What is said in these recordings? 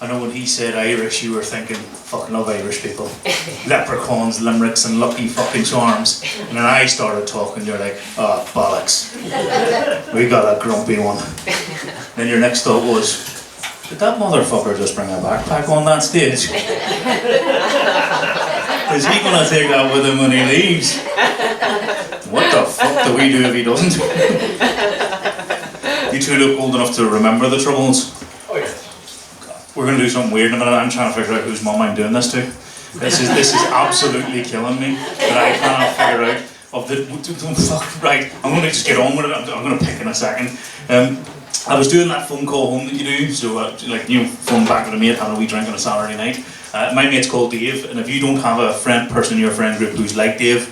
I know when he said Irish, you were thinking, fucking love Irish people. Leprechauns, limericks, and lucky fucking charms. And then I started talking, you're like, oh, bollocks. We got a grumpy one. Then your next thought was, did that motherfucker just bring a backpack on that stage? Is he gonna take that with him when he leaves? What the fuck do we do if he doesn't? You two look old enough to remember the Troubles. Oh yes. We're gonna do something weird in a minute. I'm trying to figure out whose mum I'm doing this to. This is absolutely killing me. That I cannot figure out of the fuck right. I'm gonna just get on with it. I'm gonna pick in a second. I was doing that phone call home that you do, so phone back with a mate, having a wee drink on a Saturday night. My mate's called Dave, and if you don't have a person in your friend group who's like Dave,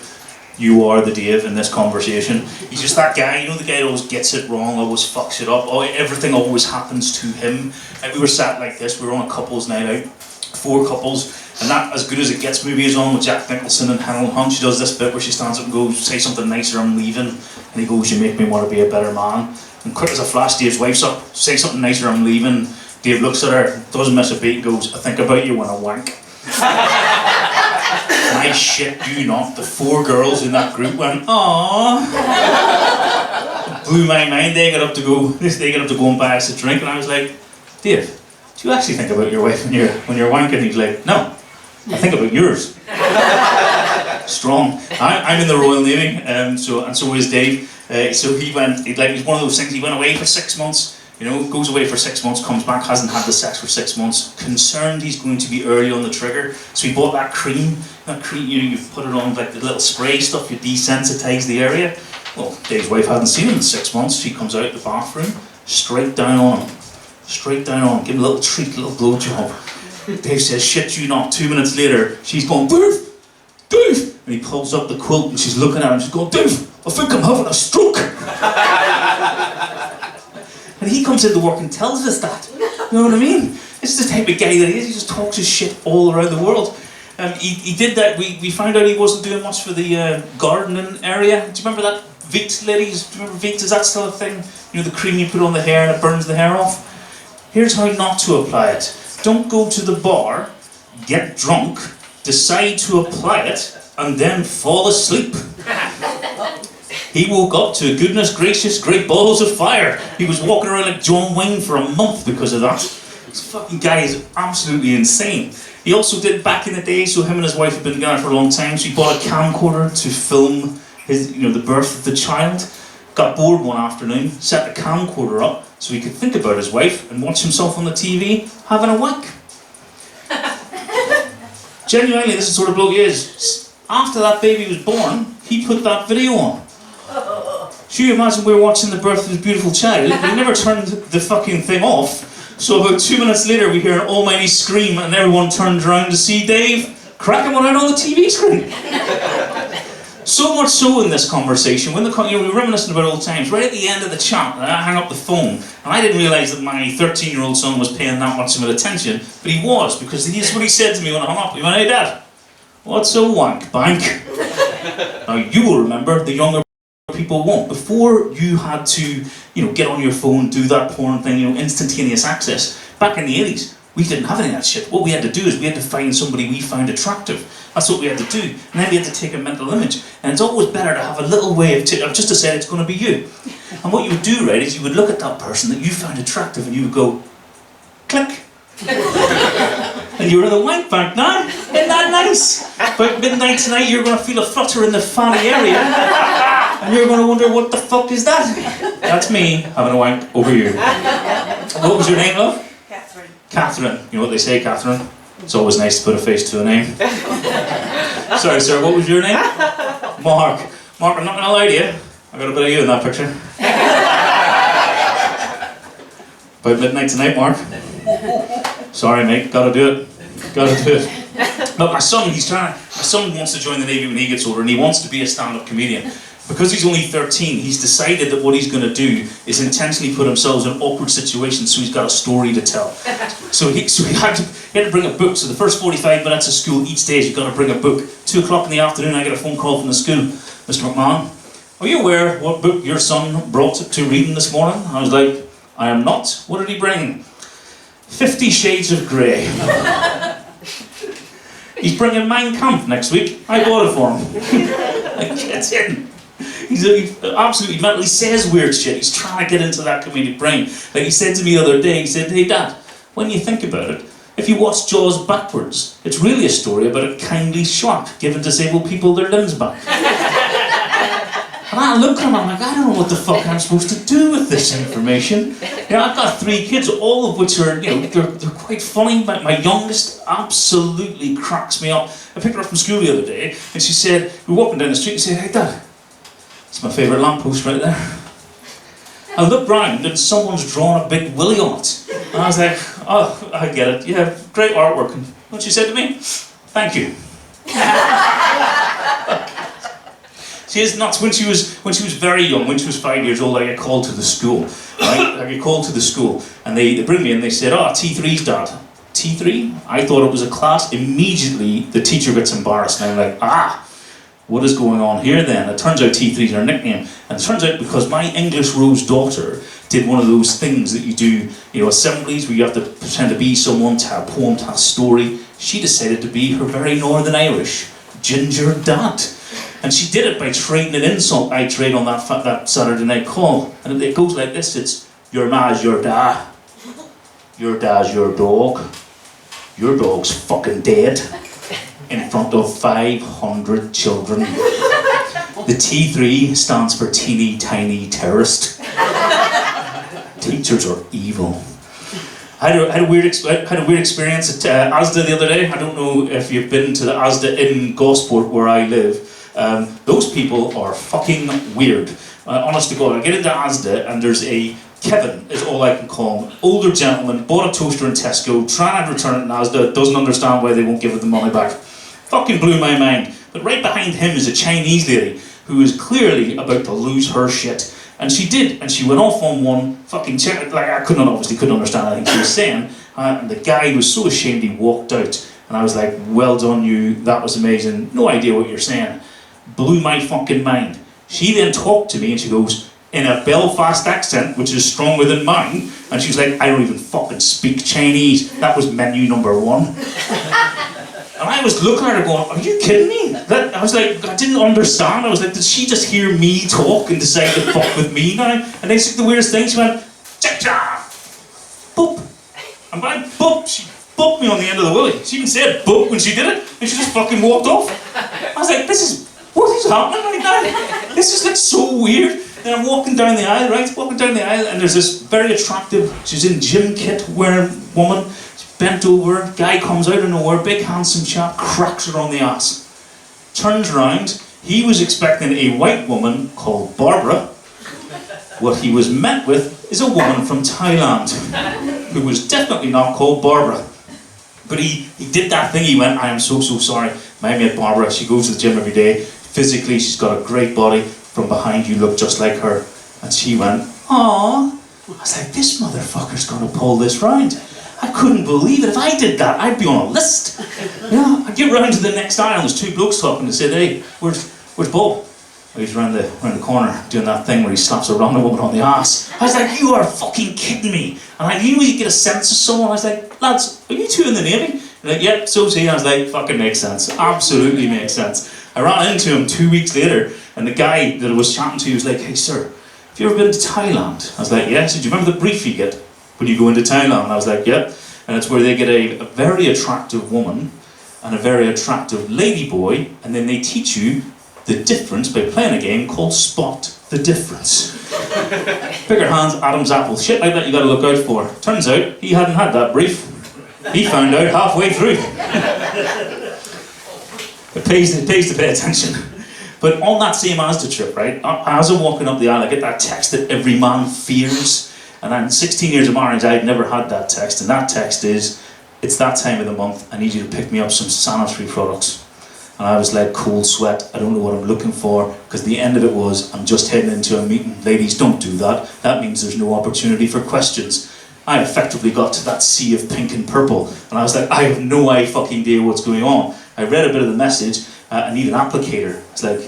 you are the Dave in this conversation. He's just that guy, you know, the guy that always gets it wrong, always fucks it up, everything always happens to him. We were sat like this, we were on a couples night out, 4 couples, and that As Good As It Gets movie is on with Jack Nicholson and Helen Hunt. She does this bit where she stands up and goes, say something nicer, I'm leaving, and he goes, you make me want to be a better man. And quick as a flash, Dave's wife's up, say something nicer, I'm leaving. Dave looks at her, doesn't miss a beat, and goes, I think about you when I wank. And I shit you not, the 4 girls in that group went, aww. Blew my mind. They got up to go and buy us a drink, and I was like, Dave, do you actually think about your wife when you're wanking? And he's like, no, I think about yours. Strong. I'm in the Royal Navy, so is Dave. So he went. It was one of those things. He went away for 6 months. You know, goes away for 6 months, comes back, hasn't had the sex for 6 months. Concerned he's going to be early on the trigger, so he bought that cream. That cream, you put it on like the little spray stuff. You desensitize the area. Well, Dave's wife hadn't seen him in 6 months. She comes out of the bathroom, straight down on him, give him a little treat, a little blowjob. Dave says, "Shit, you not." 2 minutes later, she's going, "Dave, Dave," and he pulls up the quilt and she's looking at him. She's going, "Dave, I think I'm having a stroke." And he comes into work and tells us that. You know what I mean? It's the type of guy that he is. He just talks his shit all around the world. He did that. We found out he wasn't doing much for the gardening area. Do you remember that Veet, ladies? Do you remember Veet? Is that still a thing? You know, the cream you put on the hair and it burns the hair off? Here's how not to apply it. Don't go to the bar, get drunk, decide to apply it, and then fall asleep. He woke up to, goodness gracious, great balls of fire. He was walking around like John Wayne for a month because of that. This fucking guy is absolutely insane. He also did back in the day, so him and his wife had been together for a long time, so he bought a camcorder to film the birth of the child. Got bored one afternoon, set the camcorder up so he could think about his wife and watch himself on the TV having a wank. Genuinely, this is the sort of bloke he is. After that baby was born, he put that video on. So you imagine we're watching the birth of his beautiful child, we never turned the fucking thing off, so about 2 minutes later we hear an almighty scream and everyone turns around to see Dave cracking one out on the TV screen. So much so in this conversation, when we were reminiscing about old times, right at the end of the chat, I hung up the phone, and I didn't realise that my 13-year-old son was paying that much of attention, but he was, because this is what he said to me when I hung up. He went, "Hey Dad, what's a wank bank?" Now you will remember, the younger people won't. Before you had to, get on your phone, do that porn thing, instantaneous access. Back in the 80s, we didn't have any of that shit. What we had to do is we had to find somebody we found attractive. That's what we had to do. And then we had to take a mental image. And it's always better to have a little way of just to say it's going to be you. And what you would do, right, is you would look at that person that you found attractive and you would go, click. And you're in the wank bank now. Isn't that nice? About midnight tonight, you're going to feel a flutter in the fanny area. And you're going to wonder, what the fuck is that? That's me having a wank over you. What was your name, love? Catherine. Catherine. You know what they say, Catherine? It's always nice to put a face to a name. Sorry, sir, what was your name? Mark. Mark, I'm not going to lie to you. I got a bit of you in that picture. About midnight tonight, Mark. Sorry, mate. Gotta do it. Gotta do it. Look, my son wants to join the Navy when he gets older, and he wants to be a stand-up comedian. Because he's only 13, he's decided that what he's going to do is intentionally put himself in awkward situations so he's got a story to tell. So he had to bring a book. So the first 45 minutes of school, each day you've got to bring a book. 2 o'clock in the afternoon, I get a phone call from the school. "Mr. McMahon, are you aware what book your son brought to reading this morning?" I was like, "I am not. What did he bring?" 50 Shades of Grey. He's bringing Mein Kampf next week. I bought it for him. Like, gets in. He absolutely mentally says weird shit. He's trying to get into that comedic brain. Like he said to me the other day, he said, "Hey Dad, when you think about it, if you watch Jaws backwards, it's really a story about a kindly shark giving disabled people their limbs back." And I look at him, I'm like, I don't know what the fuck I'm supposed to do with this information. You know, I've got 3 kids, all of which are, you know, they're quite funny. My youngest absolutely cracks me up. I picked her up from school the other day, and she said, we were walking down the street, and she said, "Hey Dad, it's my favourite lamppost right there." I looked round, and someone's drawn a big willy on it. And I was like, oh, I get it. Yeah, great artwork. And what she said to me, "Thank you." She is nuts. When she was very young, when she was 5 years old, I get called to the school. Right? I get called to the school, and they bring me in. They said, "Oh, T3's Dad." T3? I thought it was a class. Immediately, the teacher gets embarrassed, and I'm like, what is going on here then? It turns out T3's her nickname, and it turns out because my English Rose daughter did one of those things that you do, you know, assemblies where you have to pretend to be someone, tell a poem, tell a story. She decided to be her very Northern Irish Ginger Dad. And she did it by trading an insult I trade on that Saturday night call. And it goes like this, it's, "Your ma's your dad. Your dad's your dog. Your dog's fucking dead. In front of 500 children. The T3 stands for teeny tiny terrorist. Teachers are evil." I had a weird experience at Asda the other day. I don't know if you've been to the Asda in Gosport where I live. Those people are fucking weird. Honest to God, I get into Asda and there's a Kevin, is all I can call him. Older gentleman, bought a toaster in Tesco, trying to return it in Asda, doesn't understand why they won't give it the money back. Fucking blew my mind. But right behind him is a Chinese lady who is clearly about to lose her shit. And she did, and she went off on one fucking like I couldn't understand anything she was saying. And the guy was so ashamed he walked out. And I was like, "Well done you, that was amazing. No idea what you're saying." Blew my fucking mind. She then talked to me and she goes, in a Belfast accent, which is stronger than mine, and she was like, "I don't even fucking speak Chinese. That was menu number 1. And I was looking at her going, "Are you kidding me?" I was like, I didn't understand. I was like, did she just hear me talk and decide to fuck with me now? And then she did the weirdest thing, she went, "Cha-cha! Boop." And by boop, she booped me on the end of the willy. She even said boop when she did it, and she just fucking walked off. I was like, what is happening right now? This is like so weird. And I'm walking down the aisle, right? Walking down the aisle, and there's this very attractive, she's in gym kit wearing woman. She's bent over, guy comes out of nowhere, big handsome chap, cracks her on the ass. Turns around, he was expecting a white woman called Barbara. What he was met with is a woman from Thailand, who was definitely not called Barbara. But he did that thing, he went, "I am so sorry. My mate Barbara, she goes to the gym every day. Physically, she's got a great body. From behind, you look just like her." And she went, "Aww." I was like, this motherfucker's gonna pull this round. I couldn't believe it. If I did that, I'd be on a list. Yeah, I get round to the next aisle, and there's 2 blokes talking. They said, "Hey, where's Bob?" He's round the corner doing that thing where he slaps a random woman on the ass. I was like, "You are fucking kidding me." And I knew you get a sense of someone. I was like, "Lads, are you 2 in the Navy?" They're like, "Yep, so's he." I was like, fucking makes sense. Absolutely makes sense. I ran into him 2 weeks later, and the guy that I was chatting to was like, "Hey sir, have you ever been to Thailand?" I was like, "Yeah." He said, "Do you remember the brief you get when you go into Thailand?" And I was like, "Yep." And it's where they get a very attractive woman and a very attractive lady boy, and then they teach you the difference by playing a game called Spot the Difference. Bigger hands, Adam's apple, shit like that you gotta look out for. Turns out, he hadn't had that brief. He found out halfway through. It pays to pay attention. But on that same Asda trip, right, as I'm walking up the aisle, I get that text that every man fears. And in 16 years of marriage, I'd never had that text. And that text is, "It's that time of the month, I need you to pick me up some sanitary products." And I was like, cold sweat, I don't know what I'm looking for, because the end of it was, "I'm just heading into a meeting." Ladies, don't do that. That means there's no opportunity for questions. I effectively got to that sea of pink and purple, and I was like, I have no idea what's going on. I read a bit of the message, I need an applicator. It's like,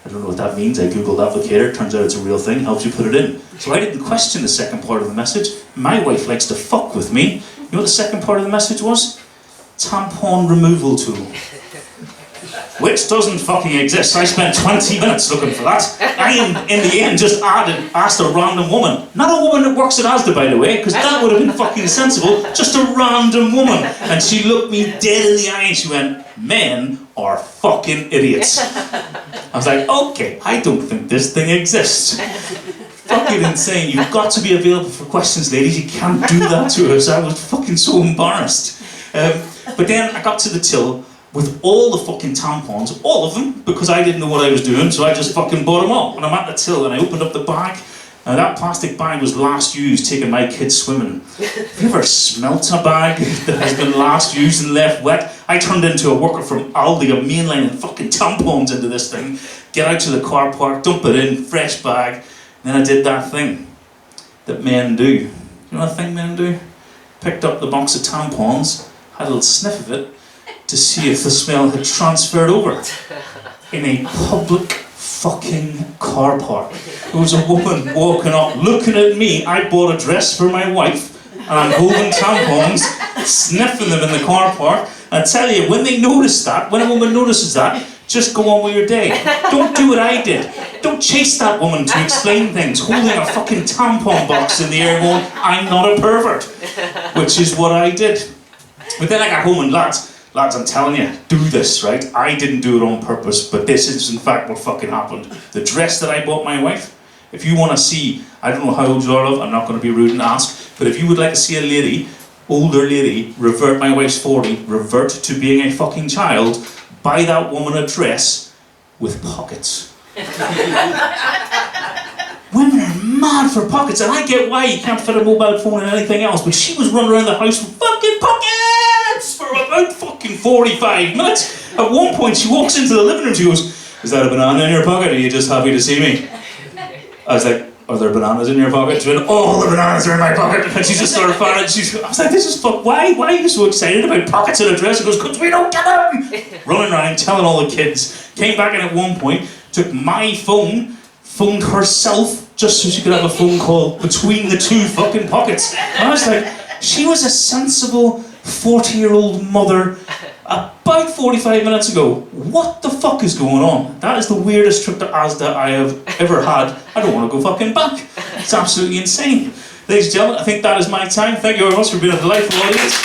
I don't know what that means. I googled applicator, turns out it's a real thing, helps you put it in. So I didn't question the second part of the message. My wife likes to fuck with me. You know what the second part of the message was? Tampon removal tool. Which doesn't fucking exist. I spent 20 minutes looking for that. I, in the end, just asked a random woman. Not a woman that works at Asda, by the way, because that would have been fucking sensible. Just a random woman. And she looked me dead in the eye and she went, "Men are fucking idiots." I was like, okay, I don't think this thing exists. Fucking insane. You've got to be available for questions, ladies. You can't do that to us. I was fucking so embarrassed. But then I got to the till with all the fucking tampons, all of them, because I didn't know what I was doing, so I just fucking bought them all. And I'm at the till and I opened up the bag, and that plastic bag was last used taking my kids swimming. Have you ever smelt a bag that has been last used and left wet? I turned into a worker from Aldi, a mainline, and fucking tampons into this thing. Get out to the car park, dump it in, fresh bag. And then I did that thing that men do. You know what thing men do? Picked up the box of tampons, had a little sniff of it, to see if the smell had transferred over. In a public fucking car park. There was a woman walking up, looking at me. I bought a dress for my wife, and I'm holding tampons, sniffing them in the car park. And I tell you, when they notice that, when a woman notices that, just go on with your day. Don't do what I did. Don't chase that woman to explain things, holding a fucking tampon box in the air going, "I'm not a pervert," which is what I did. But then I got home and lads, I'm telling you, do this, right? I didn't do it on purpose, but this is in fact what fucking happened. The dress that I bought my wife, if you want to see, I don't know how old you are, love, I'm not going to be rude and ask, but if you would like to see a lady, older lady, revert, my wife's 40, revert to being a fucking child, buy that woman a dress with pockets. Women are mad for pockets, and I get why you can't fit a mobile phone and anything else, but she was running around the house with fucking pockets for about fucking 45 minutes. At one point, she walks into the living room, she goes, "Is that a banana in your pocket, or are you just happy to see me?" I was like, "Are there bananas in your pocket?" She went, "All the bananas are in my pocket." And she just started firing. I was like, "This is fuck. Why are you so excited about pockets in a dress?" She goes, "'Cause we don't get them." Running around, telling all the kids. Came back in at one point, took my phone, phoned herself just so she could have a phone call between the two fucking pockets. And I was like, she was a sensible 40-year-old mother about 45 minutes ago. What the fuck is going on? That is the weirdest trip to Asda I have ever had. I don't want to go fucking back. It's absolutely insane. Ladies and gentlemen, I think that is my time. Thank you very much for being a delightful audience.